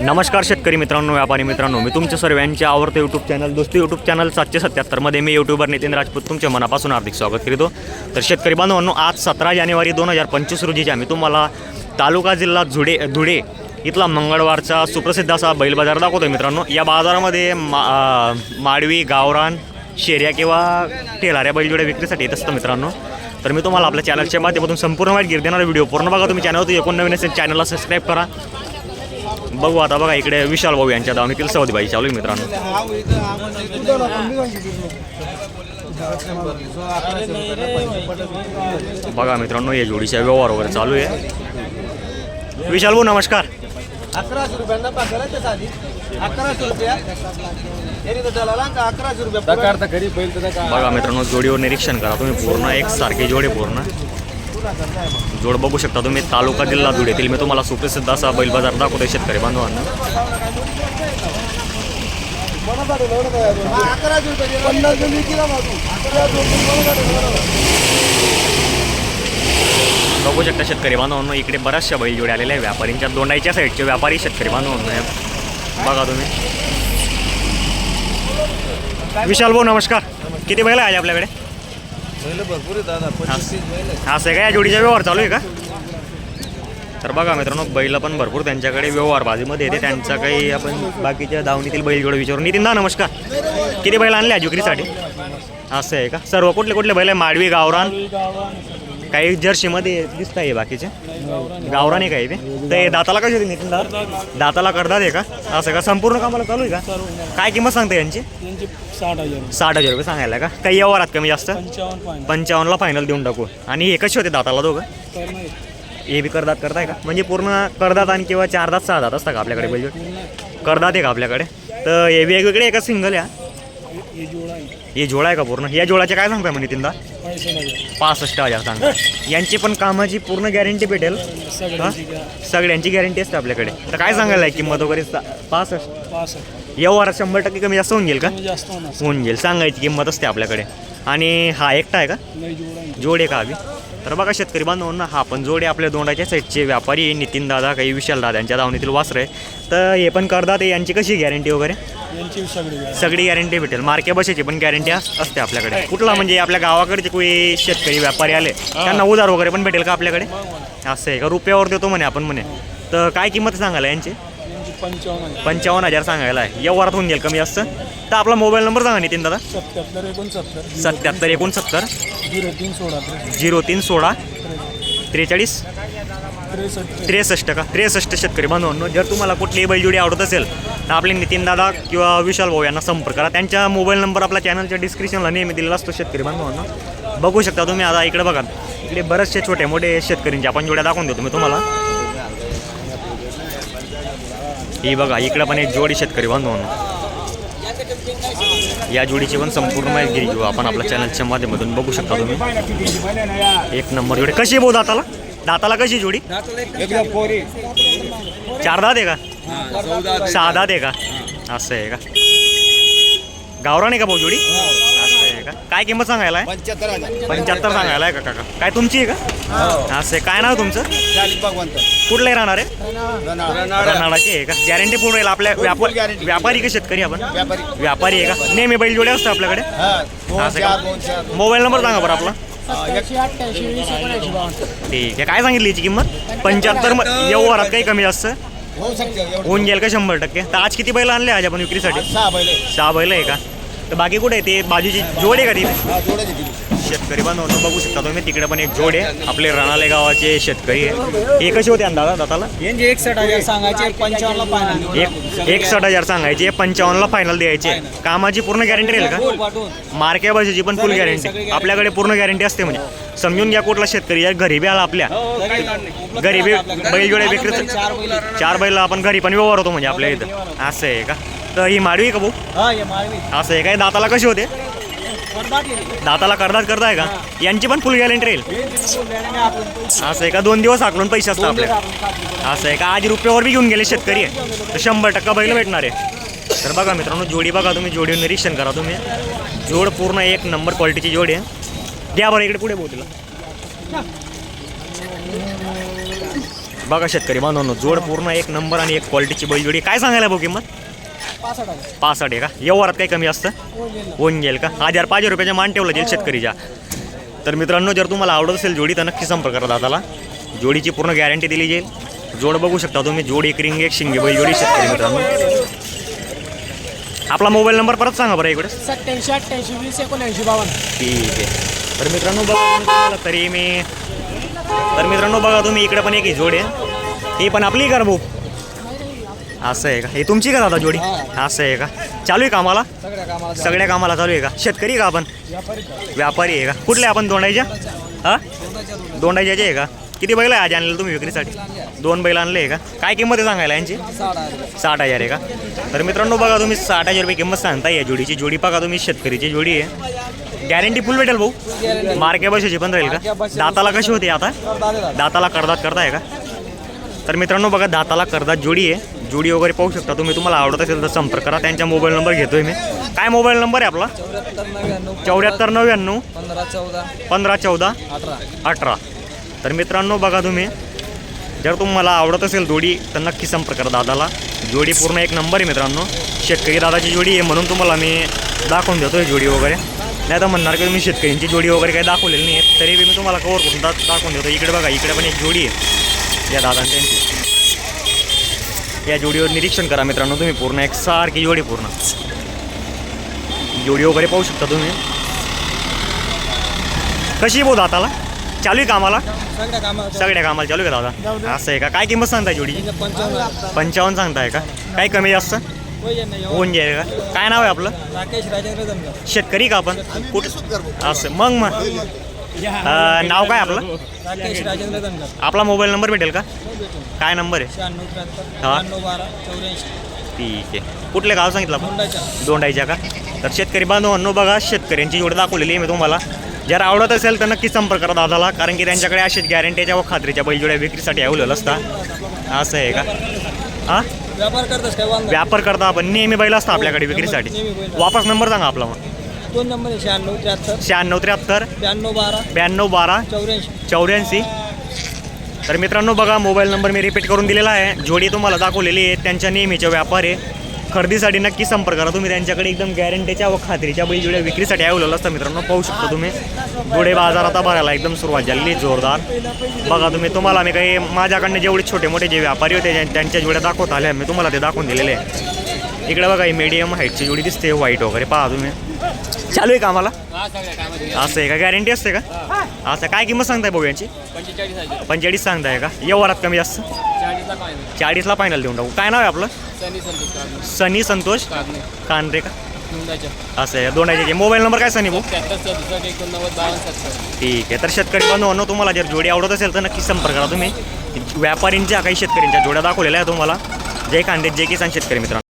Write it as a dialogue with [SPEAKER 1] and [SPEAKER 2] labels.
[SPEAKER 1] नमस्कार शेतकरी मित्रांनो, व्यापारी मित्रांनो, मी तुमच्या सर्वांच्या आवडते यूट्यूब चॅनल दोस्ती यूट्यूब चॅनल 777 मध्ये मी यूट्यूबर नितीन राजपूत तुमच्या मनापासून हार्दिक स्वागत करतो। तर शेतकरी बांधवांनो, आज 17 जानेवारी 2025 रोजी आम्ही तुम्हाला तालुका जिल्हा धुळे इथला मंगळवारचा सुप्रसिद्ध असा बैल बाजार दाखवतोय मित्रांनो। या बाजारामध्ये माडवी, गावरान, शेऱ्या किंवा टेलाऱ्या बैलजोड्या विक्रीसाठी येत असतं मित्रांनो। तर मी तुम्हाला आपल्या चॅनलच्या माध्यमातून संपूर्ण माहिती देणारा व्हिडिओ पूर्ण बघा। तुम्ही चॅनलवर एकूण नवीन असेल चॅनलला सबस्क्राईब करा। बघू आता बघा, इकडे विशाल भाऊ यांच्या दावणीतील सौदेबाई चालू आहे मित्रांनो। बघा मित्रांनो, या जोडीचा व्यवहार वगैरे चालू आहे। विशाल भाऊ नमस्कार।
[SPEAKER 2] 1100 रुपयांना पाकळा ते साधी 1100 रुपया एरी तो दलाला 1100 रुपया प्रकारता घरी बैल तर का।
[SPEAKER 1] बघा मित्रांनो, जोडीवर निरीक्षण करा तुम्ही, पूर्ण एक सारखे जोडे पूर्ण जोड बघू शकता तुम्ही। तालुका जिल्हा धुळेतील मी तुम्हाला सुप्रसिद्ध असा बैल बाजार दाखवतोय शेतकरी बांधवांना।
[SPEAKER 2] 1100 रुपये 50 जण विकिला बाजू 1100
[SPEAKER 1] बघू शकता शेतकरी बांधवांनो, इकडे बऱ्याचशा बैल जोडे आलेल्या आहे व्यापारींच्या दोंडाईच्या साईडचे व्यापारी शेतकरी बांधवांनो। बघा तुम्ही। विशाल भाऊ नमस्कार। किती बैल आहे आपल्याकडे?
[SPEAKER 2] बैल भरपूर आहे दादा, 25 बैल आहे।
[SPEAKER 1] असं आहे का? या जोडीचा व्यवहार चालू आहे का? तर बघा मित्रांनो, बैल पण भरपूर त्यांच्याकडे व्यवहार बाजूमध्ये येते त्यांचा। काही आपण बाकीच्या दावणीतील बैल जोडे विचारू। नितीन दा नमस्कार। किती बैल आणले आज विक्रीसाठी? असं आहे का? सर्व कुठले कुठले बैल आहे? माडवी, गावरान, काही जर्सीमध्ये दिसत आहे बाकीचे गावरान आहे काही ते। ते दाताला कशी होती नितीन दा? दाताला करतात आहे का? असं का? संपूर्ण कामाला चालू आहे का? काय किंमत सांगते यांची? 60,000 रुपये सांगायला का? काही व्यवहारात कमी जास्त? 55ला फायनल देऊन टाकू। आणि हे कसे होते दाताला दोघं? हे बी करदात करताय का? म्हणजे पूर्ण करदात आणि किंवा 4 दात 6 दात असतात का आपल्याकडे बैल? करदात आहे का आपल्याकडे? तर हे वेगवेगळे आहे का सिंगल? या हे जोडा आहे का पूर्ण? या जोडाचे काय सांगताय म्हणजे नितीनदा? 65,000 सांगा। यांची पण कामाची पूर्ण गॅरंटी भेटेल? सगळ्यांची गॅरंटी असते आपल्याकडे। तर काय सांगायला किंमत वगैरे? 65 व्यवहारात 100% कमी जास्त होऊन गेल का? होऊन गेल, सांगायची किंमत असते आपल्याकडे। आणि हा एकटा आहे का? जोडे का अभि? तर बघा शेतकरी बांधवांना, हा पण जोडे आपल्या दोंडाच्या साईडचे व्यापारी नितीन दादा, काही विशाल दादा यांच्या दावणीतील वासर आहे। तर हे पण करतात। यांची कशी गॅरंटी वगैरे? सगळी गॅरंटी भेटेल। मार्के बसायची पण गॅरंटी असते आपल्याकडे। कुठला म्हणजे आपल्या गावाकडचे कोणी शेतकरी व्यापारी आले त्यांना उधार वगैरे पण भेटेल का आपल्याकडे? असं आहे का? रुपयावर देतो म्हणे आपण म्हणे। तर काय किंमत सांगायला यांची? 55,000 सांगायला आहे। व्यवहारात होऊन गेल कमी जास्त? तर आपला मोबाईल नंबर सांगा नितीन दादा। 7769 0316 43 63 का? 63 शेतकरी बांधवांनो, जर तुम्हाला कुठलीही बैलजोडी आवडत असेल तर आपले नितीन दादा किंवा विशाल भाऊ यांना संपर्क करा। त्यांचा मोबाईल नंबर आपल्या चॅनलच्या डिस्क्रिप्शनला नेहमी दिलेला असतो शेतकरी बांधवांनो। बघू शकता तुम्ही। आता इकडे बघा, इकडे बरेचसे छोटे मोठे शेतकऱ्यांच्या आपण जोड्या दाखवून देतो मी तुम्हाला। ही बघा, इकडे पण एक जोडी शेतकरी बांधवांनो। या जोडीची पण संपूर्ण माहिती घेऊ आपण आपल्या चॅनलच्या माध्यमातून। बघू शकता तुम्ही, एक नंबर जोडी। कशी भाऊ दाताला? दाताला कशी जोडी? 4 दात आहे का? 6 दात आहे का? असं आहे का? गावरान आहे का भाऊ जोडी? असं आहे का? काय किंमत सांगायला आहे? 75 सांगायला आहे का काका? काय तुमची आहे का? असं आहे। काय नाव तुमचं? कुठलंही राहणार आहे? रनाळाची आहे का? गॅरंटी पूर्ण राहील आपल्या? व्यापारी का शेतकरी आपण? व्यापारी आहे का? नेहमी बैल जोडे असतं आपल्याकडे? असं का? मोबाईल नंबर सांगा बरं आपला।
[SPEAKER 2] 188
[SPEAKER 1] ठीक आहे। काय सांगितली याची किंमत? 75 व्यवहारात काही कमी जास्त होऊन गेल का? 100%। तर आज किती बैल आणले आज आपण विक्रीसाठी? 6 बैल आहे का? तर बाकी कुठे आहे? ते बाजूची जोड आहे का तिथे? शेतकरी बांधवांनो, बघू शकता तुम्ही, तिकडे पण एक जोड आहे। आपले रणाले गावाचे शेतकरी आहे। हे कसे होते अंदाजा दाताला?
[SPEAKER 2] 61,000 सांगायचे, 55ला फायनल।
[SPEAKER 1] 61,000 सांगायचे, 55ला फायनल द्यायचे। कामाची पूर्ण गॅरंटी राहील का? मार्के बसायची पण फुल गॅरंटी आपल्याकडे पूर्ण गॅरंटी असते। म्हणजे समजून घ्या, कुठला शेतकरी या घरी बी आला आपल्या घरी बी बैल जोडे विक्री 4 बैल आपण घरी पण व्यवहार होतो म्हणजे आपल्या इथं। असं आहे का? तर ही माडवी का भाऊ? असं आहे काय? दाताला कसे होते? दाताला करताय का? यांची पण फुल गॅरंटी राहील? असं आहे का? 2 दिवस आकलून पैसे असतात आपले? असं आहे का? आज रुपयावर बी घेऊन गेले शेतकरी आहे तर 100% बैल भेटणार आहे। तर बघा मित्रांनो, जोडी बघा तुम्ही, जोडी निरीक्षण करा तुम्ही। जोड पूर्ण एक नंबर क्वालिटीची जोडी आहे। द्या बरं इकडे पुढे भाऊ तिला। बघा शेतकरी बांधवांनो, जोड पूर्ण एक नंबर आणि एक क्वालिटीची बैलजोडी. काय सांगायला भाऊ किंमत? 65 आहे का? व्यवहारात काही कमी असतं? होऊन जाईल का? 1000-5,000 रुपयाच्या मान ठेवलं जाईल शेतकरीच्या. तर मित्रांनो, जर तुम्हाला आवडत असेल जोडी तर नक्की संपर्क करा दादाला. जोडीची पूर्ण गॅरंटी दिली जाईल. जोड बघू शकता तुम्ही, जोड एक रिंग एक शिंगे बैलजोडी शेतकरी मित्रांनो. आपला मोबाईल नंबर परत सांगा बरं इकडे.
[SPEAKER 3] 87 88 20 79 52.
[SPEAKER 1] ठीक आहे. तर मित्रांनो बघा तुम्हाला तर मित्रांनो बघा तुम्ही, इकडे पण एक जोड आहे. ही पण आपली का रे भाऊ? असं आहे का? हे तुमची का दादा जोडी? असं आहे का? चालू आहे कामाला? सगळ्या कामाला चालू आहे का? शेतकरी का आपण? व्यापारी आहे का? कुठले आपण? दोंडाईच्या? हां, दोंडाईच्याचे आहे का? किती बैल आहे आज आणलेलं तुम्ही विक्रीसाठी? 2 बैल आणले आहे का? काय किंमत आहे सांगायला यांची? 60,000 आहे का? तर मित्रांनो बघा तुम्ही, 60,000 रुपये किंमत सांगताय या जोडीची. जोडी बघा तुम्ही, शेतकरीची जोडी आहे. गॅरंटी फुल भेटेल भाऊ? मार्के बसायची पण राहील का? दाताला कशी होती आता? दाताला करदात करताय का? तर मित्रांनो बघा, दाताला करदात जोडी आहे. जोडी वगैरे पाहू शकता तुम्ही. तुम्हाला आवडत असेल तर संपर्क करा. त्यांचा मोबाईल नंबर घेतोय मी. काय मोबाईल नंबर आहे आपला? 7499 15 14 18. तर मित्रांनो बघा तुम्ही, जर तुम्हाला आवडत असेल जोडी तर नक्की संपर्क करा दादाला. जोडी पूर्ण एक नंबर आहे मित्रांनो. शेतकरी दादाची जोडी आहे म्हणून तुम्हाला मी दाखवून देतो आहे जोडी वगैरे. नाही तर म्हणणार की तुम्ही शेतकऱ्यांची जोडी वगैरे काही दाखवलेली नाही आहे, तरी मी तुम्हाला कवर करून दाखवून देतो. इकडे बघा, इकडे पण एक जोडी आहे या दादांची. या जोडीवर निरीक्षण करा मित्रांनो तुम्ही. पूर्ण एक सारखी जोडी, पूर्ण जोडी वगैरे पाहू शकता तुम्ही. कशी बोध दाताला? चालू आहे कामाला? सगळ्या कामाला चालू आहे का दादा? असं आहे का? काय किंमत सांगताय जोडी? 55 सांगताय का? काही कमी जास्त होऊन जाईल का? काय नाव आहे आपलं?
[SPEAKER 3] राकेश राजेंद्र धनगर.
[SPEAKER 1] शेतकरी का आपण? कुठं असं? मग नाव काय आपलं?
[SPEAKER 3] राकेश राजेंद्र धनगर.
[SPEAKER 1] आपला मोबाईल नंबर भेटेल का? काय नंबर आहे?
[SPEAKER 3] 96
[SPEAKER 1] हा.
[SPEAKER 3] 12 84.
[SPEAKER 1] ठीक आहे. कुठले गाव सांगितलं आपण? दोंडाईच्या का? तर शेतकरी बांधवांनो बघा, शेतकऱ्यांची जोडी दाखवलेली आहे मी तुम्हाला. जर आवडत असेल तर नक्की संपर्क करा दादाला, कारण की त्यांच्याकडे अशीच गॅरंटीच्या व खात्रीच्या बैलजोड्या विक्रीसाठी अवेलेबल असतात. असं आहे का? हां,
[SPEAKER 3] व्यापार करतोस काय? वांगा
[SPEAKER 1] व्यापार करता आपण, नेहमी बैल असतं आपल्याकडे विक्रीसाठी. वापस नंबर सांगा आपला मग.
[SPEAKER 3] 2 नंबर आहे 96 73
[SPEAKER 1] 96 73
[SPEAKER 3] 92 12
[SPEAKER 1] 92 12
[SPEAKER 3] 84.
[SPEAKER 1] 84. तर मित्रांनो बघा, मोबाईल नंबर मी रिपीट करून दिलेला आहे. जोडी तुम्हाला दाखवलेली आहे. त्यांच्या नेहमीचे व्यापार आहे. खरेदीसाठी नक्की संपर्क करा तुम्ही. त्यांच्याकडे एकदम गॅरंटीच्या व खात्रीच्या बैलजोड्या विक्रीसाठी अवेलेबल असतात मित्रांनो. पाहू शकता तुम्ही. जोडे बाजार आता भरायला एकदम सुरुवात झालेली जोरदार. बघा तुम्ही, तुम्हाला मी काही माझ्याकडनं जेवढे छोटे मोठे जे व्यापारी होते त्यांच्या जोड्या दाखवत आल्या, मी तुम्हाला ते दाखवून दिलेले आहे. इकडे बघा, ही मीडियम हाईटची जोडी दिसते, व्हाईट वगैरे. पहा तुम्ही, चालू आहे कामाला? असं आहे का? गॅरंटी असते का? असं. काय किंमत सांगताय भाऊ यांची? 45 सांगताय का? व्यवहारात कमी जास्त? 40ला फायनल देऊन टाकू. काय नाव आहे आपलं? सनी संतोष कानरे का? असं आहे. दोंडाईचे मोबाईल नंबर काय सनी भाऊ? ठीक आहे. तर शेतकरी बांधवांनो, तुम्हाला जर जोडी आवडत असेल तर नक्की संपर्क करा तुम्ही. व्यापारींच्या काही शेतकऱ्यांच्या जोड्या दाखवलेल्या आहे तुम्हाला. जय खानदेश, जय किसान शेतकरी मित्रांनो.